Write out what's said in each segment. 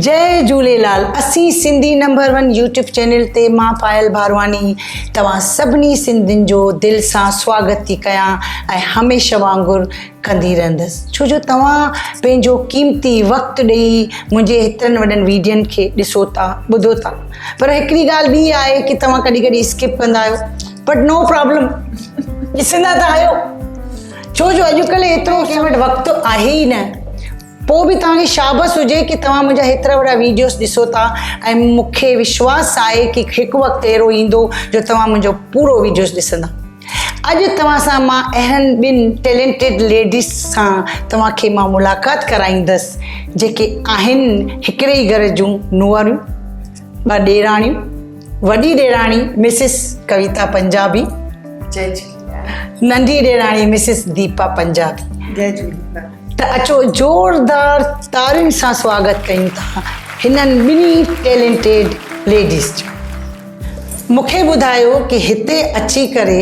जय झूलेलाल। असी Sindhi number 1 YouTube channel ते मां पायल भारवानी तव्हां सभिनी सिंधियुनि जो दिलि सां स्वागत थी कयां ऐं हमेशह वांगुरु कंदी रहंदसि, छो जो तव्हां पंहिंजो क़ीमती वक़्तु ॾेई मुंहिंजे हेतिरनि वॾनि वीडियोनि खे ॾिसो था, ॿुधो था। पर हिकिड़ी ॻाल्हि ॿी आहे कि तव्हां कॾहिं कॾहिं स्किप कंदा आहियो, बट नो प्रॉब्लम, ॾिसंदा त आहियो, छो जो अॼुकल्ह एतिरो कंहिं वटि वक़्तु आहे ई न। पोइ बि तव्हांखे शाबस हुजे कि तव्हां मुंहिंजा हेतिरा वॾा वीडियोस ॾिसो था ऐं मूंखे विश्वास आहे कि हिकु वक़्तु अहिड़ो ईंदो जो तव्हां मुंहिंजो पूरो वीडियोस ॾिसंदा। अॼु तव्हां सां मां अहिड़नि ॿिनि टैलेंटेड लेडीज़ सां तव्हांखे मां मुलाक़ात कराईंदसि जेके आहिनि हिकिड़े ई घर जूं नुंहरूं, ॿ ॾेराणियूं, वॾी ॾेराणी मिसिस कविता पंजाबी, जय झूलेलाल, नंढी ॾेराणी मिसिस दीपा पंजाबी। जय झूलेलाल। त अचो ज़ोरदार तारियुनि सां स्वागत कयूं था हिननि ॿिनी टैलेंटेड लेडीज़ जो। मूंखे ॿुधायो कि हिते अची करे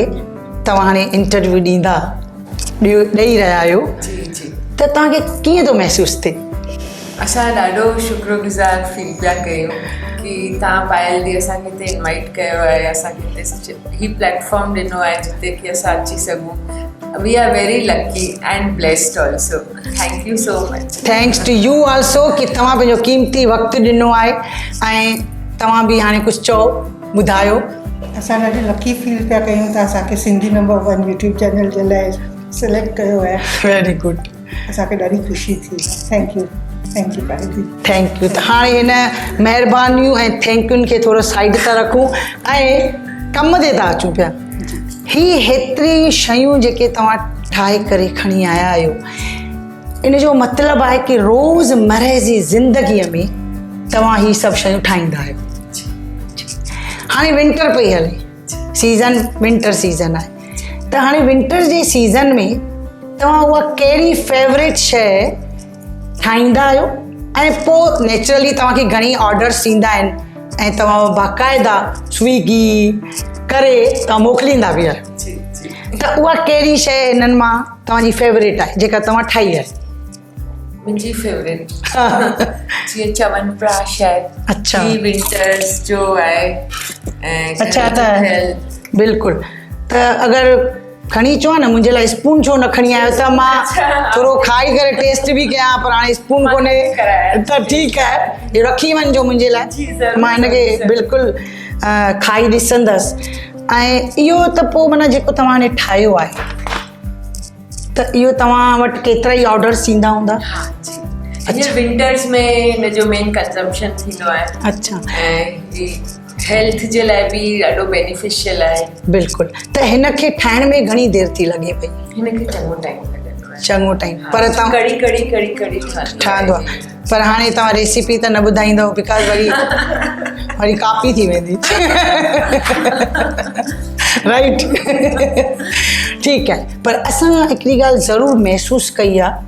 तव्हां हाणे इंटरव्यू ॾींदा, ॾेई रहिया आहियो, जी त तव्हांखे कीअं थो महसूसु थिए? असां ॾाढो शुक्रगुज़ार फील पिया कयूं कि तव्हां पायल दी असांखे हिते इनवाइट कयो आहे, असांखे हिते ही प्लेटफॉर्म ॾिनो आहे जिते कि असां अची सघूं। We are very lucky and blessed also. Thank you so much. Thanks to you also कि तव्हां पंहिंजो क़ीमती वक़्तु ॾिनो आहे ऐं तव्हां बि हाणे कुझु चओ, ॿुधायो। असां ॾाढी लकी फील पिया कयूं त असांखे सिंधी नंबर 1 यूट्यूब चैनल जे लाइ सिलेक्ट कयो आहे। वेरी गुड, असांखे ॾाढी ख़ुशी थी। Thank you Payal. Thank you. त हाणे हिन महिरबानियूं ऐं थैंक्यूनि खे थोरो साइड था रखूं ऐं कम ते था अचूं पिया। ही हेतिरी शयूं जेके तव्हां ठाहे करे खणी आया आहियो, इन जो मतिलबु आहे कि रोज़मर्रे जी ज़िंदगीअ में तव्हां ही सभु शयूं ठाहींदा आहियो। हाणे विंटर पई हले, सीज़न विंटर सीज़न आहे, त हाणे विंटर जे सीज़न में तव्हां उहा कहिड़ी फेवरेट शइ ठाहींदा आहियो ऐं पोइ नेचुरली तव्हांखे घणी ऑर्डर्स ईंदा आहिनि ऐं तव्हां बाक़ाइदा स्विगी करे तव्हां मोकिलींदा बि आहियो, त उहा कहिड़ी शइ हिननि मां तव्हांजी फेवरेट आहे जेका तव्हां ठाही आहे? मुंहिंजी फेवरेट जीअं च्यवनप्राश आहे। अच्छा, ही विंटर्स जो आहे ऐं अच्छा, त बिल्कुलु। त अगरि खणी चओ न मुंहिंजे लाइ स्पून छो न खणी आयो त मां थोरो खाई करे टेस्ट बि कयां, पर हाणे स्पून कोन्हे त ठीकु आहे, रखी वञिजो मुंहिंजे लाइ, मां हिनखे बिल्कुलु खाई ॾिसंदसि। ऐं इहो त पोइ माना जेको तव्हां हाणे ठाहियो आहे त इहो तव्हां वटि केतिरा ई ऑर्डर्स ईंदा हूंदा? हींअर विंटर्स में हिन जो मेन कंजम्पशन थींदो आहे। अच्छा, ऐं हेल्थ जे लाइ बि ॾाढो बेनिफिशियल आहे। बिल्कुलु। त हिनखे ठाहिण में घणी देरि थी लॻे पई? हिनखे चङो टाइम लॻंदो आहे। चङो टाइम, पर तव्हां कड़ी ठहंदो आहे, पर हाणे तव्हां रेसिपी त न ॿुधाईंदव बिकॉज़ वरी कॉपी थी वेंदी। राइट, ठीकु आहे। पर असां हिकिड़ी ॻाल्हि ज़रूरु महसूसु कई आहे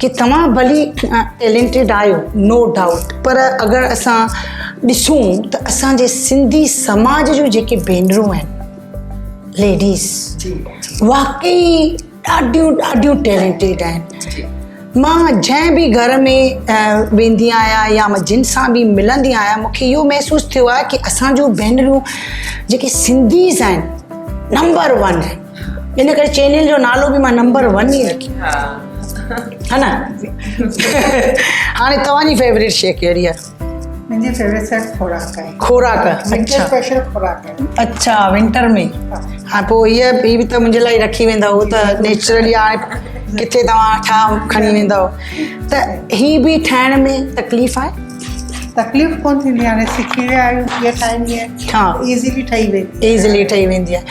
कि तव्हां भली टैलेंटेड आहियो, नो डाउट, पर अगरि असां ॾिसूं त असांजे सिंधी समाज जूं जेके भेनरूं आहिनि, लेडीज़, वाकई ॾाढियूं टैलेंटेड आहिनि। मां जंहिं बि घर में वेंदी आहियां या मां जिन सां बि मिलंदी आहियां, मूंखे इहो महसूसु थियो आहे कि असांजूं भेनरूं जेके सिंधीज़ आहिनि नंबर 1 आहिनि। इन करे चैनल जो नालो बि मां नंबर 1 ई रखी है न। हाणे तव्हांजी फेवरेट शइ कहिड़ी आहे? मुंहिंजी फेवरेट शइ खोराक आहे। खोराक, अच्छा, स्पेशल खोराक आहे। अच्छा, विंटर में। हा, पोइ हीअ बि त मुंहिंजे लाइ रखी वेंदा, उहो त नेचुरली हाणे किथे तव्हां खणी वेंदव। त ही बि ठाहिण में तकलीफ़ आहे? तकलीफ़ कोन थींदी, हाणे सिखी विया आहियूं कीअं ठाहींदी आहे। हा, ईज़िली ठही वेंदी आहे।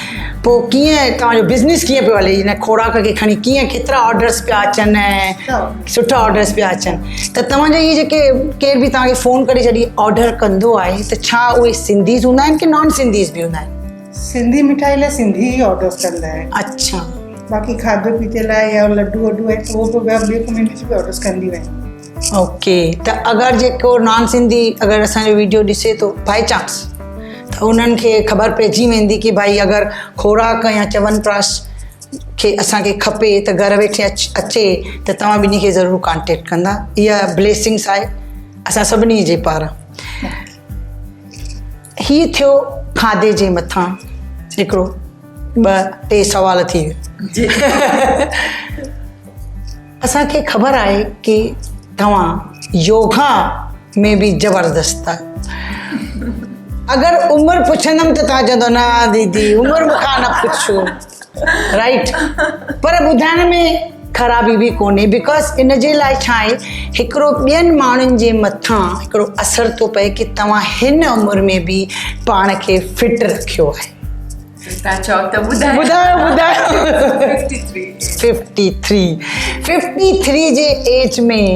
पोइ कीअं तव्हांजो बिज़नेस कीअं पियो हले हिन खोराक खे खणी? कीअं केतिरा ऑर्डर्स पिया अचनि ऐं सुठा ऑर्डर्स पिया अचनि? त तव्हांजा इहे जेके केर बि तव्हांखे फ़ोन करे जॾहिं ऑर्डर कंदो आहे त छा उहे सिंधीज़ हूंदा आहिनि कि नॉन सिंधीज़ बि हूंदा आहिनि? सिंधी मिठाई लाइ सिंधी ई ऑर्डर्स कंदा आहिनि। अच्छा, बाक़ी खाधे पीते लाइ या लड्डू वड्डू आहे त उहो ॿिए कम्युनिटी बि ऑर्डर्स कंदियूं आहिनि। ओके, त अगरि जेको नॉन सिंधी अगरि असांजो वीडियो ॾिसे थो बाई चांस, त उन्हनि खे ख़बर पइजी वेंदी कि भाई अगरि खोराक या च्यवनप्राश खे असांखे खपे त घर वेठे अचे त तव्हां ॿिन्ही खे ज़रूरु कॉन्टेक्ट कंदा। इहा ब्लेसिंग्स आहे असां सभिनी जे पारां हीअ थियो खाधे जे मथां हिकिड़ो 2-3 सवाल थी वियो असांखे ख़बर आहे कि तव्हां योगा में बि ज़बरदस्त आहियो अगरि उमिरि पुछंदमि त तव्हां चवंदो न दीदी उमिरि मूंखां न पुछो राइट पर ॿुधाइण में ख़राबी बि कोन्हे बिकॉज़ इन जे लाइ छा आहे हिकिड़ो ॿियनि माण्हुनि जे मथां हिकिड़ो असरु थो पए कि तव्हां हिन उमिरि में बि पाण खे फिट रखियो आहे तव्हां चओ त ॿुधायो ॿुधायो 53 जे एज में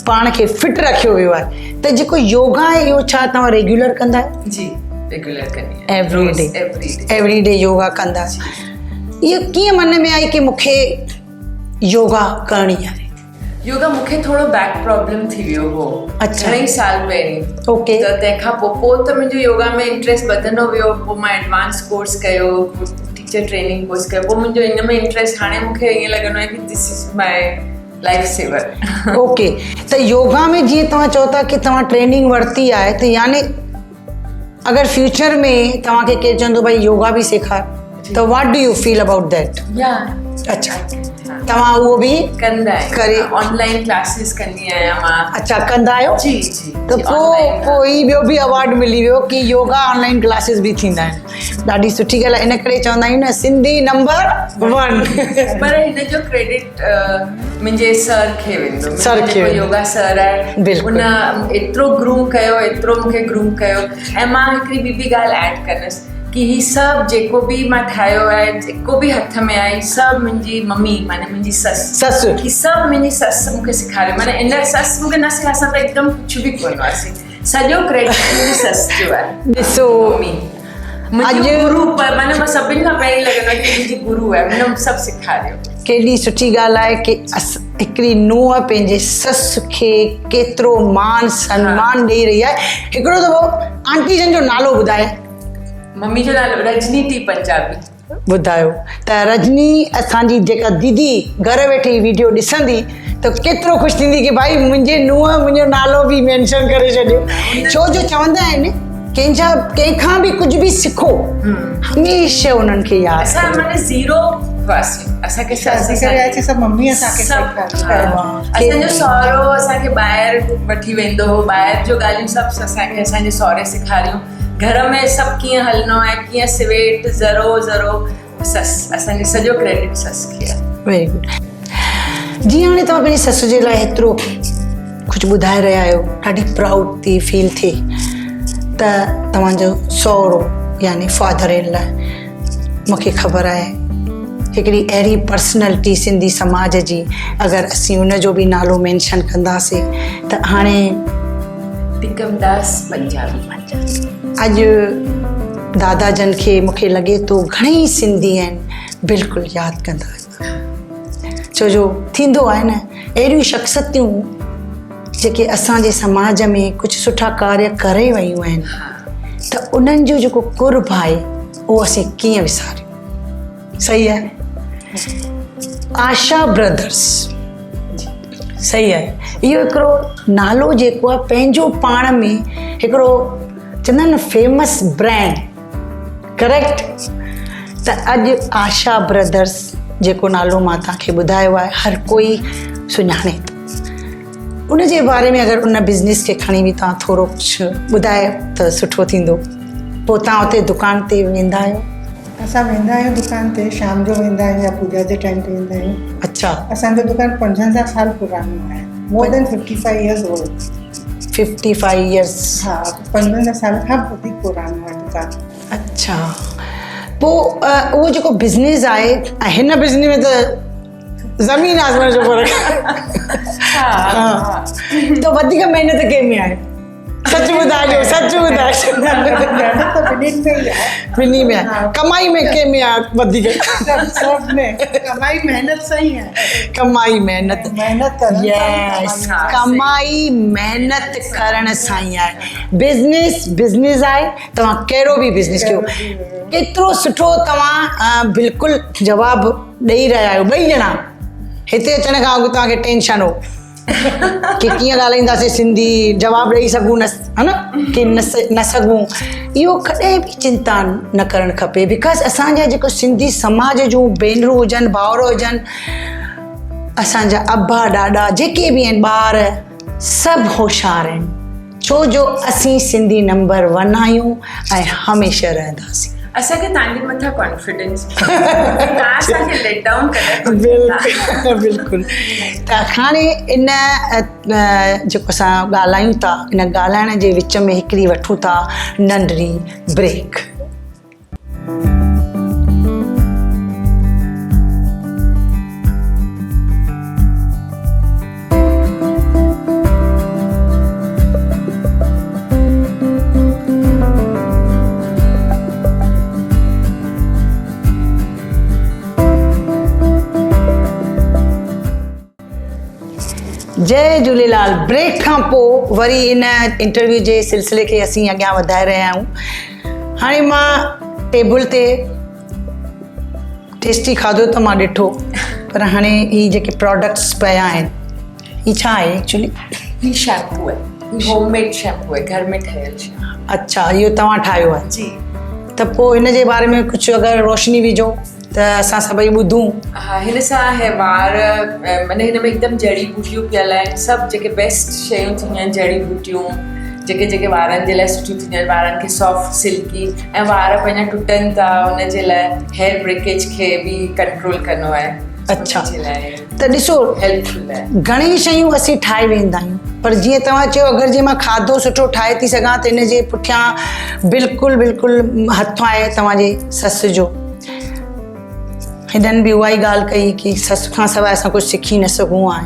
पाण खे फिट रखियो वियो आहे त जेको योगा आहे इहो छा तव्हां रेगुलर कंदा आहियो जी रेगुलर कंदी आहियां एवरी डे योगा कंदा इहो कीअं मन में आई कि मूंखे योगा करणी आहे योगा मूंखे थोरो बैक प्रॉब्लम थी वियो हो अच्छा। घणई साल पहिरीं ओके त तंहिंखां पोइ त मुंहिंजो योगा में इंट्रस्ट वधंदो वियो पोइ मां एडवांस कोर्स कयो टीचर ट्रेनिंग कोर्स कयो पोइ मुंहिंजो इन में इंट्रस्ट हाणे मूंखे ईअं लॻंदो आहे कि this is my life saver okay त योगा में जीअं तव्हां चओ था कि तव्हां ट्रेनिंग वरिती आहे त यानी अगरि फ्यूचर में तव्हांखे केरु चवंदो भई योगा बि सेखार त what do U feel about that या अच्छा तव्हां उहो बि कंदा आहियो करे ऑनलाइन क्लासिस कंदी आहियां मां अच्छा कंदा आहियो जी जी त पोइ ही ॿियो बि अवॉर्ड मिली वियो कि योगा ऑनलाइन क्लासिस बि थींदा आहिनि ॾाढी सुठी ॻाल्हि आहे इन करे चवंदा आहियूं न सिंधी नंबर 1 पर हिन जो क्रेडिट मुंहिंजे सर खे वेंदो सर खे वेंदो। योगा सर आहे बिल्कुलु। उन एतिरो ग्रूम कयो एतिरो मूंखे ग्रूम कयो ऐं मां हिकिड़ी ॿी ॻाल्हि ऐड कंदसि कि ही सभु जेको बि मां ठाहियो आहे जेको बि हथ में आहे सभु मुंहिंजी मम्मी माने मुंहिंजी ससु ही सभु मुंहिंजी ससु मूंखे सेखारियो माने इन ससु मूंखे न सेखारे असां त हिकदमि कुझु बि कोन हुआसीं सॼो क्रेडिट मुंहिंजी ससु जो आहे ॾिसो मम्मी मुंहिंजो गुरु माने मां सभिनि खां पहिरीं लॻंदो आहे कि मुंहिंजी गुरु आहे हुन सभु सेखारियो केॾी सुठी ॻाल्हि आहे कि हिकिड़ी नुंहुं पंहिंजे ससु खे केतिरो मान सम्मान ॾेई रही आहे हिकिड़ो दफ़ो आंटी जन जो नालो ॿुधाए मम्मी जो नालो रजनी टी पंजाबी ॿुधायो त रजनी असांजी जेका दीदी घर वेठे ही वीडियो ॾिसंदी त केतिरो ख़ुशि थींदी कि भाई मुंहिंजे नुंहुं मुंहिंजो नालो बि मेंशन करे छॾियो छो जो चवंदा आहिनि कंहिंखां बि कुझु बि सिखो हमेशह उन्हनि खे यादि असां माने ज़ीरो हुआसीं असांखे सभु मम्मी असांखे असांजो सहुरो असांखे ॿाहिरि वठी वेंदो हो ॿाहिरि जो ॻाल्हियूं सभु असांखे असांजे सहुरे सेखारियूं घर में सभु कीअं हलणो आहे कीअं स्वेट ज़रो ससु असांजो सॼो क्रेडिट ससु खे आहे वेरी गुड जीअं हाणे तव्हां पंहिंजी ससु जे लाइ हेतिरो कुझु ॿुधाए रहिया आहियो ॾाढी प्राउड थी फील थिए त तव्हांजो सहुरो यानी फादर इन लाइ मूंखे ख़बर आहे हिकिड़ी अहिड़ी पर्सनैलिटी सिंधी समाज जी अगरि असीं उनजो बि नालो मेंशन कंदासीं त हाणे टिकमदास पंजाबी अॼु दादा जन खे मूंखे लॻे थो घणेई सिंधी आहिनि बिल्कुलु यादि कंदा आहिनि छो जो थींदो आहे न अहिड़ियूं शख़्सियतूं जेके असांजे समाज में कुझु सुठा कार्य करे वियूं आहिनि त उन्हनि जो जेको कुर्ब आहे उहो असीं कीअं विसारियूं सही आहे आशा ब्रदर्स सही आहे इहो हिकिड़ो नालो जेको आहे पंहिंजो पाण में हिकिड़ो चवंदा आहिनि न फेमस ब्रांड करेक्ट त अॼु आशा ब्रदर्स जेको नालो मां तव्हांखे ॿुधायो आहे हर कोई सुञाणे थो उन जे बारे में अगरि उन बिज़नेस खे खणी बि तव्हां थोरो कुझु ॿुधायो त सुठो थींदो पोइ तव्हां उते दुकान ते वेंदा आहियो असां वेंदा आहियूं दुकान ते शाम जो वेंदा आहियूं या पूजा जे टाइम ते वेंदा आहियूं अच्छा असांजो दुकान 55 साल पुरानो आहे more than 55 years old 55 years हा 55 साल खां वधीक पुरानो आहे दुकान अच्छा पोइ उहो जेको बिज़नेस आहे ऐं हिन बिज़नेस में त ज़मीन आसमान जो फ़र्क़ु त वधीक महिनत कंहिंमें आहे सच ॿुधाइजो सच ॿुधाइजो महिनत त ॿिन्हिनि में ई आहे ॿिन्ही में आहे कमाई में कंहिंमें आहे वधीक सभु में कमाई महिनत सां ई आहे कमाई महिनत करण यस कमाई महिनत करण सां ई आहे बिज़नेस आहे तव्हां कहिड़ो बि बिज़नेस कयो केतिरो सुठो तव्हां बिल्कुलु जवाबु ॾेई रहिया आहियो ॿई ॼणा हिते अचण खां अॻु तव्हांखे टेंशन हो कि कीअं ॻाल्हाईंदासीं सिंधी जवाबु ॾेई सघूं न है न कि न सघूं, इहो कॾहिं बि चिंता न करणु खपे। बिकॉज़ असांजा जेको सिंधी समाज जूं भेनरूं हुजनि भाउर हुजनि, असांजा अबा ॾाॾा जेके बि आहिनि ॿार सभु होशियारु आहिनि, छो जो असीं सिंधी नंबर 1 आहियूं ऐं हमेशह रहंदासीं। असांखे तव्हांजे मथां कॉन्फिडेंस तव्हां असांखे लेट डाउन कॾहिं बिल्कुलु बिल्कुलु। त हाणे इन जेको असां ॻाल्हायूं था, इन ॻाल्हाइण जे विच में हिकिड़ी वठूं था नंढड़ी ब्रेक। जय झूलेलाल। ब्रेक खां पोइ वरी इन इंटरव्यू जे सिलसिले खे असीं अॻियां वधाए रहिया आहियूं। हाणे मां टेबल ते टेस्टी खाधो त मां ॾिठो, पर हाणे ही जेके प्रोडक्ट्स पिया आहिनि, ही छा आहे एक्चुअली? ही शैम्पू है, ही होममेड शैम्पू है, घर में ठहियल शैम्पू। अच्छा, इहो तव्हां ठाहियो आहे? जी। त पोइ हिन जे बारे में कुझु अगरि रोशनी विझो त असां सभई ॿुधूं। हा, हिन सां है वार माने हिन में हिकदमि जड़ी बूटियूं पियल आहिनि, सभु जेके बेस्ट शयूं थींदियूं आहिनि, जड़ी बूटियूं जेके जेके वारनि जे लाइ सुठियूं थींदियूं आहिनि, वारनि खे सॉफ्ट सिल्की, ऐं वार पंहिंजा टुटनि था उन जे लाइ हेयर ब्रेकेज खे बि कंट्रोल कंदो आहे। अच्छा, जे लाइ त ॾिसो हेल्पफुल आहे। घणेई शयूं असीं ठाहे वेंदा आहियूं, पर जीअं तव्हां चयो अगरि जे मां खाधो सुठो ठाहे थी सघां त इन जे पुठियां बिल्कुलु बिल्कुलु हथु आहे तव्हांजे ससु जो। हिननि बि उहा ई ॻाल्हि कई कि ससु खां सवाइ असां कुझु सिखी न सघूं आहे।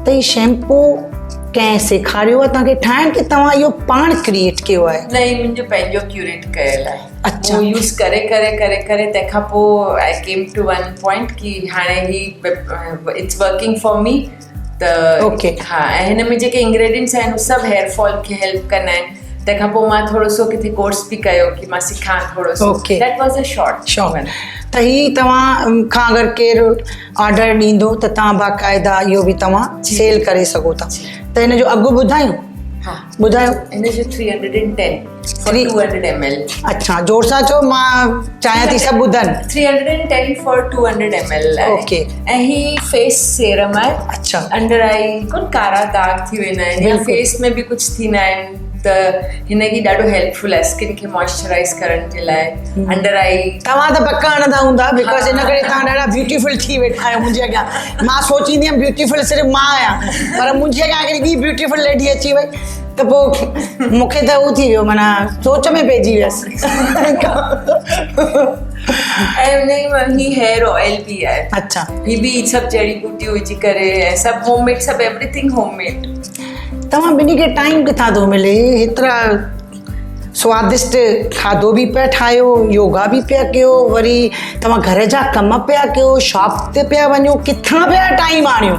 त हीउ शैम्पू कंहिं सेखारियो आहे तव्हांखे ठाहिण कि तव्हां इहो पाण क्रिएट कयो आहे? न, ही मुंहिंजो पंहिंजो क्यूरेट कयल आहे। अच्छा। उहो यूज़ करे करे करे करे तंहिंखां पोइ आई केम टू वन पॉइंट कि हाणे ही इट्स वर्किंग फॉर मी। त ओके। हा, ऐं हिन में जेके इंग्रेडिएंट्स आहिनि उहे सभु हेयर फॉल खे हेल्प कंदा आहिनि। तंहिंखां पोइ मां थोरो सो किथे कोर्स बि कयो कि मां सिखां थोरो सो। Okay. That was a short one. त ही तव्हां खां अगरि केरु ऑर्डर ॾींदो त तव्हां बाक़ाइदा इहो बि तव्हां सेल करे सघो था। त हिन जो अघु ॿुधायूं? हा, ॿुधायो। हिन जो 310 for 200 ml। अच्छा, जोर सां चओ, मां चाहियां थी सभु ॿुधनि। 310 for 200 ml आहे। ओके। ऐं ही फेस सेरम आहे। अच्छा। अंडर आई कोन कारा दाग थी वेंदा आहिनि या फेस में बि कुझु थींदा आहिनि त हिनजी ॾाढो हेल्पफुल आहे स्किन खे मॉइस्चराइज़ करण जे लाइ। अंडर आई तव्हां त पक्का हणंदा हूंदा, बिकॉज़ इन करे तव्हां ॾाढा ब्यूटीफुल थी वेठा आहियो मुंहिंजे अॻियां। मां सोचींदी हुयमि ब्यूटीफुल सिर्फ़ु मां आहियां, पर मुंहिंजे अॻियां हिकिड़ी ॿी ब्यूटीफुल लेडी अची वई त पोइ मूंखे त उहो थी वियो, माना सोच में पइजी वियसि। ऐं उन ही हेयर ऑयल बि आहे। अच्छा। ही बि सभु जड़ी बूटियूं विझी करे ऐं सभु होममेड, सभु एवरीथिंग होममेड। तव्हां ॿिन्ही खे टाइम किथां थो मिले? हेतिरा स्वादिष्ट खाधो बि पिया ठाहियो, योगा बि पिया कयो, वरी तव्हां घर जा कम पिया कयो, शॉप ते पिया वञो, किथां पिया टाइम आणियो?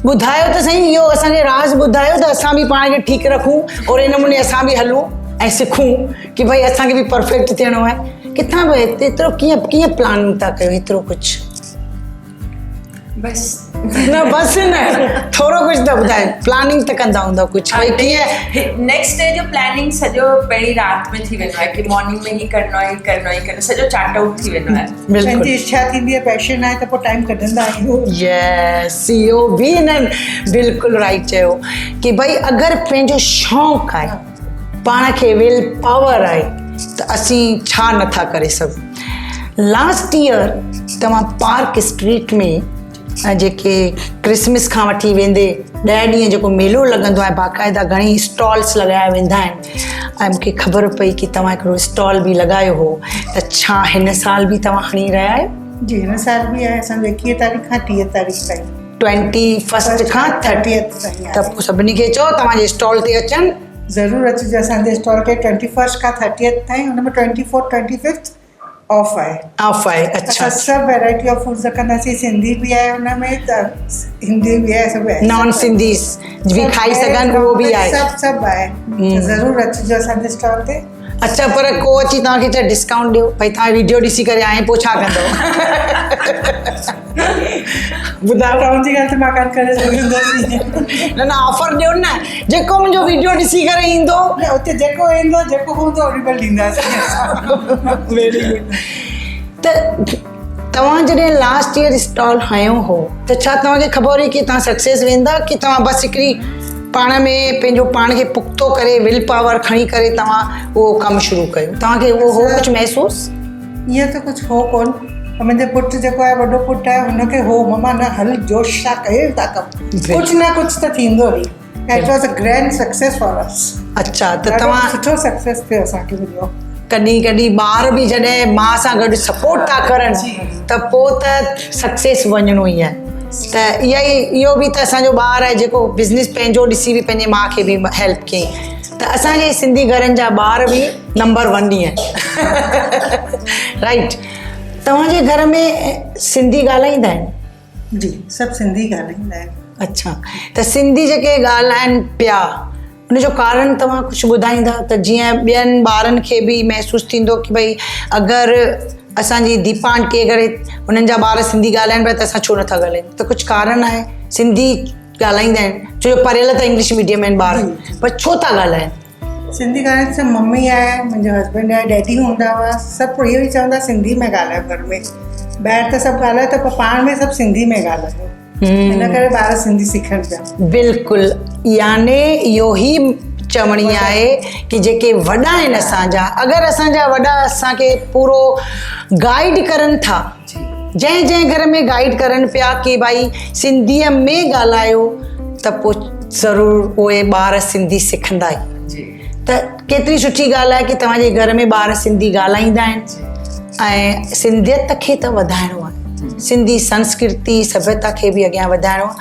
ॿुधायो त सही, इहो असांखे राज़ ॿुधायो त असां बि पाण खे ठीकु रखूं और इन नमूने असां बि हलूं ऐं सिखूं कि भई असांखे बि परफेक्ट थियणो आहे। किथां बि एतिरो कीअं प्लानिंग था कयो हेतिरो कुझु? बसि न बसि न, थोरो कुझु त ॿुधायो। प्लानिंग त कंदा हूंदा कुझु, भई कीअं? नेक्स्ट डे जो प्लानिंग सॼो पहिरीं राति में थी वेंदो आहे कि मॉर्निंग में ही करिणो आहे, ही करिणो आहे, ही करिणो, सॼो चार्ट आउट थी वेंदो आहे। पंहिंजी इच्छा थींदी आहे, पैशन आहे त पोइ टाइम कढंदा आहियूं। यस, इहो बि हिननि बिल्कुलु राइट चयो कि भई अगरि पंहिंजो शौक़ु आहे, पाण खे विल पावर आहे, त असीं छा नथा करे सघूं। लास्ट ईयर तव्हां पार्क स्ट्रीट में जेके क्रिसमस खां वठी वेंदे 10 ॾींहं जेको मेलो लॻंदो आहे, बाक़ाइदा घणेई स्टॉल्स लॻाया वेंदा आहिनि, ऐं मूंखे ख़बर पई कि तव्हां हिकिड़ो स्टॉल बि लॻायो हो, त छा हिन साल बि तव्हां खणी रहिया आहियो? जी, हिन साल बि आहे असांजो 21 तारीख़ खां 30 तारीख़ ताईं। 21 खां 30 ताईं। त पोइ सभिनी खे चओ तव्हांजे स्टॉल ते अचनि। ज़रूरु अचिजो असांजे स्टॉल ते 21 खां 30 ताईं। हुन में 24, 25 ऑफ आहे। ऑफ आहे। अच्छा। असां सभु वैरायटी ऑफ फूड्स रखंदासीं, सिंधी बि आहे हुन में, त हिंदी बि आहे, सभु आहे। नॉन सिंधी बि खाई सघनि उहो बि आहे। सभु आहे। ज़रूरु अचिजो असांजे स्टॉल ते। अच्छा पर को अची तव्हांखे चए डिस्काउंट ॾियो भई तव्हां वीडियो ॾिसी करे आए पोइ छा कंदव ॿुधायो डिस्काउंट जी ॻाल्हि त मां कान करे सघंदसि। न न ऑफर ॾियो न जेको मुंहिंजो वीडियो ॾिसी करे ईंदो न उते जेको ईंदो जेको हूंदो ओॾीमहिल ॾींदासीं। वेरी गुड त तव्हां जॾहिं लास्ट ईयर स्टॉल हयो हो त छा तव्हांखे ख़बर हुई की तव्हां सक्सेस वेंदा की तव्हां बसि हिकिड़ी पाण में पंहिंजो पाण खे पुख़्तो करे विल पावर खणी करे तव्हां उहो कमु शुरू कयो कुझु हो कुझु महसूसु ईअं त कुझु हो कोन मुंहिंजो पुटु जेको आहे वॾो पुटु आहे हुनखे हो ममा न हल जोश सां कयो था कमु कुझु न कुझु त थींदो ई it was a grand success for us. अच्छा त तव्हां सुठो सक्सेस थियो असांखे मिलियो। कॾहिं कॾहिं ॿार बि जॾहिं माउ सां गॾु सपोर्ट था करनि त पोइ त सक्सेस वञिणो ई आहे त इहो बि त असांजो ॿार आहे जेको बिज़नेस पंहिंजो ॾिसी बि पंहिंजे माउ खे बि हेल्प कयईं त असांजे सिंधी घरनि जा ॿार बि नंबर 1 ई आहिनि राइट। तव्हांजे घर में सिंधी ॻाल्हाईंदा आहिनि? जी सभु सिंधी ॻाल्हाईंदा आहिनि। अच्छा त सिंधी जेके ॻाल्हाइनि पिया उनजो कारण तव्हां कुझु ॿुधाईंदा त जीअं ॿियनि ॿारनि खे बि महसूसु थींदो की भई अगरि असांजी दीपा आंटी अगरि हुननि जा ॿार सिंधी ॻाल्हाइनि पिया त असां छो नथा ॻाल्हायूं त कुझु कारण आहे सिंधी ॻाल्हाईंदा आहिनि छो जो पढ़ियल त इंग्लिश मीडियम आहिनि ॿार पर छो था ॻाल्हाइनि? सिंधी ॻाल्हाइण सां मम्मी आहे मुंहिंजो हस्बैंड आहे डैडी हूंदा हुआ सभु इहो ई चवंदा सिंधी में ॻाल्हायो घर में ॿाहिरि त सभु ॻाल्हायो त पाण में सभु सिंधी में ॻाल्हायो इन करे ॿार सिंधी सिखनि पिया। बिल्कुलु याने इहो ई चवणी आहे की जेके वॾा आहिनि असांजा अगरि असांजा वॾा असांखे पूरो गाइड करनि था जंहिं घर में गाइड करनि पिया की भाई सिंधीअ में ॻाल्हायो त पोइ ज़रूरु उहे ॿार सिंधी सिखंदा ई त केतिरी सुठी ॻाल्हि आहे की तव्हांजे घर में ॿार सिंधी ॻाल्हाईंदा आहिनि ऐं सिंधियत खे त वधाइणो आहे सिंधी संस्कृति सभ्यता खे बि अॻियां वधाइणो आहे।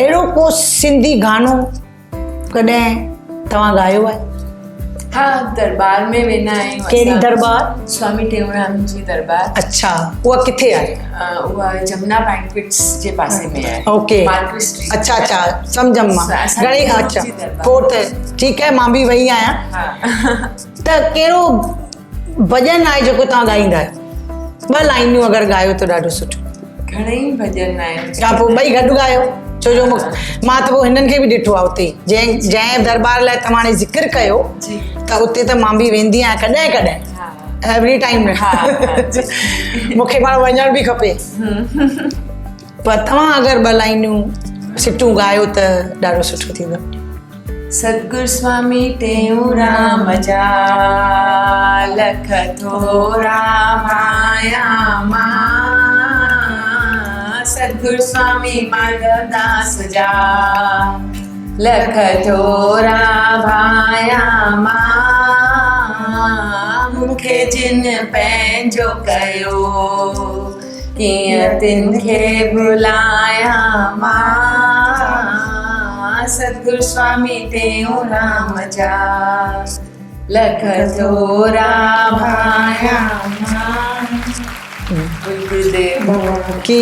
अहिड़ो को सिंधी गानो कॾहिं तव्हां ॻायो आहे? हा दरबार में वेंदा आहियूं। कहिड़ी दरबार? स्वामी टेऊंराम जी दरबार। अच्छा उहा किथे आहे? उहा जमुना बैंक्वेट्स जे पासे में आहे। Okay market street. अच्छा अच्छा सम्झम मां घणी अच्छा पोइ त ठीकु आहे मां बि वई आहियां। त कहिड़ो भॼन आहे जेको तव्हां ॻाईंदा आहियो? 2 लाइनियूं अगरि ॻायो त ॾाढो सुठो। घणेई भॼन आहिनि या पोइ ॿई गॾु ॻायो छो जो मां त पोइ हिननि खे बि ॾिठो आहे उते जंहिं दरबार लाइ तव्हां हाणे ज़िक्र कयो त उते त मां बि वेंदी आहियां कॾहिं एवरी टाइम मूंखे पाण वञण बि खपे पर तव्हां अगरि 2 लाइनियूं सिटूं ॻायो त ॾाढो सुठो थींदो। सतगुरु स्वामी टेऊंराम जा लख थोरा माया मां सतगुरु स्वामी माधवदास जा लख थोरा भाया मां मूंखे जिन पंहिंजो कयो कीअं तिन खे भुलाया मां सतगुरु स्वामी टेऊंराम जा लख थोरा भाया की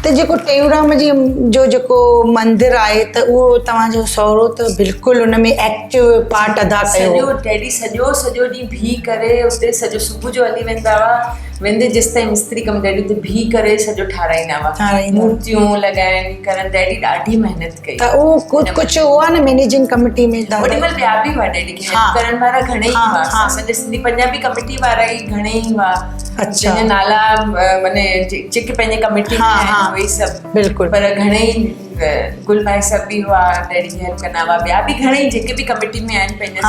त जेको टेऊंराम जी जो जेको मंदिर आहे त उहो तव्हांजो सहुरो त बिल्कुलु हुन में एक्टिव पार्ट अदा कयो। सॼो डैडी सॼो ॾींहुं बीह करे उते सॼो सुबुह जो हली वेंदा हुआ वेंदे जेसि ताईं मिस्त्री कमु डैडी उते बीह करे सॼो ठाराईंदा हुआ मूर्तियूं लॻाइनि करनि डैडी ॾाढी महिनत कई। त उहो कुझु हुआ न मैनेजिंग कमिटी में ओॾीमहिल ॿिया बि हुआ डैडी खे हेल्प करण वारा घणेई हुआ असांजे सिंधी पंजाबी कमिटी वारा ई घणेई हुआ जंहिंजा नाला माने जेके पंहिंजे कमिटी में उहे सभु बिल्कुलु पर घणेई गुल भाई सभु बि हुआ डैडी खे हेल्प कंदा हुआ ॿिया बि घणेई जेके बि कमिटी में आहिनि पंहिंजे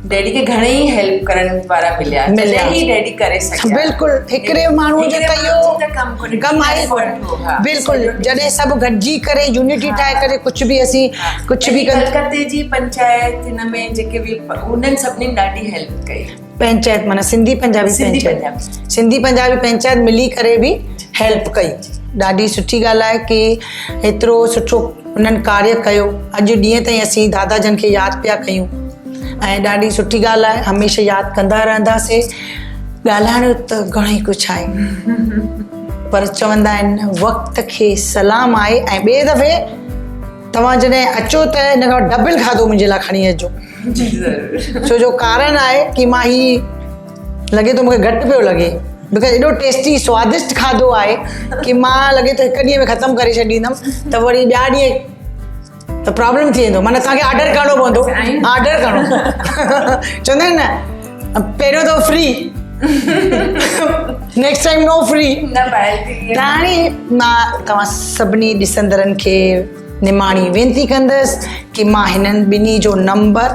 डैडी खे घणेई हेल्प करण वारा मिलिया ई डैडी करे सघिया। बिल्कुलु हिकिड़े माण्हू जो त इहो कमु आहे बिल्कुुलु जॾहिं सभु गॾिजी करे यूनिटी ठाहे करे कुझु बि असीं कुझु बि कलकत्ते जी पंचायत हिन में जेके बि उन्हनि सभिनीनि ॾाढी हेल्प कई। पंचायत माना सिंधी पंजाबी पंचायत मिली करे बि हेल्प कई। ॾाढी सुठी ॻाल्हि आहे की एतिरो सुठो उन्हनि कार्य कयो अॼु ॾींहं ताईं असीं दादाजन खे यादि पिया कयूं ऐं ॾाढी सुठी ॻाल्हि आहे हमेशह यादि कंदा रहंदासीं। ॻाल्हाइण त घणेई कुझु आहे पर चवंदा आहिनि वक़्त खे सलाम आहे ऐं ॿिए दफ़े तव्हां जॾहिं अचो त हिन खां डबल खाधो मुंहिंजे लाइ खणी अचिजो। जी ज़रूरु। छो जो कारण आहे कि मां ही लॻे थो मूंखे घटि पियो लॻे बिकॉज एॾो टेस्टी स्वादिष्ट खाधो आहे कि मां लॻे थो हिकु ॾींहं में ख़तमु करे छॾींदमि त वरी ॿिया ॾींहं त प्रॉब्लम थी वेंदो माना तव्हांखे ऑर्डर करिणो पवंदो ऑर्डर करिणो चवंदा आहिनि न पहिरियों त फ्री नेक्स्ट टाइम नो फ्री न पायल थी त हाणे मां तव्हां सभिनी ॾिसंदड़नि खे निमाणी वेनिती कंदसि कि मां हिननि ॿिन्ही जो नंबर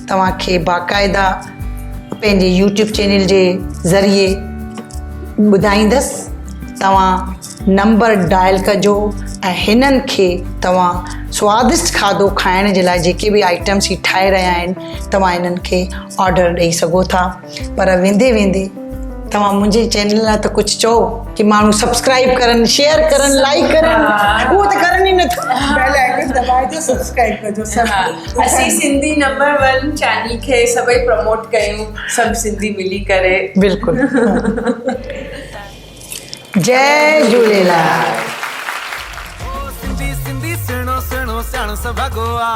तव्हांखे बाक़ाइदा पंहिंजे यूट्यूब चैनल जे ज़रिए ॿुधाईंदसि तव्हां नंबर डायल कजो ऐं हिननि खे तव्हां स्वादिष्ट खाधो खाइण जे लाइ जेके बि आइटम्स ही ठाहे रहिया आहिनि तव्हां हिननि खे ऑर्डर ॾेई सघो था पर वेंदे वेंदे तव्हां मुंहिंजे चैनल लाइ त कुझु चओ कि माण्हू सब्सक्राइब करनि शेयर करनि लाइक करनि उहो त करनि ई नथा बेल आइकन दबाइजो सब्सक्राइब कजो सभु असीं सिंधी नंबर 1 चैनल खे सभई प्रमोट कयूं सभु सिंधी मिली करे बिल्कुलु जय झूलेलाल सिंधी सिंधी सिणो सिणो सियाण सभगोआ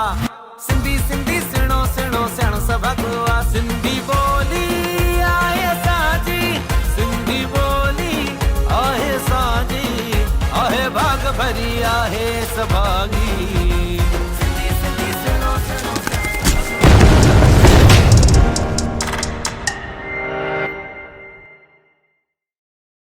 सिंधी सिंधी सिणो सिणो सियाण सभगोआ सिंधी बोली आहे असांजी सिंधी बोली आहे असांजी आहे भाग भरी आहे सभागी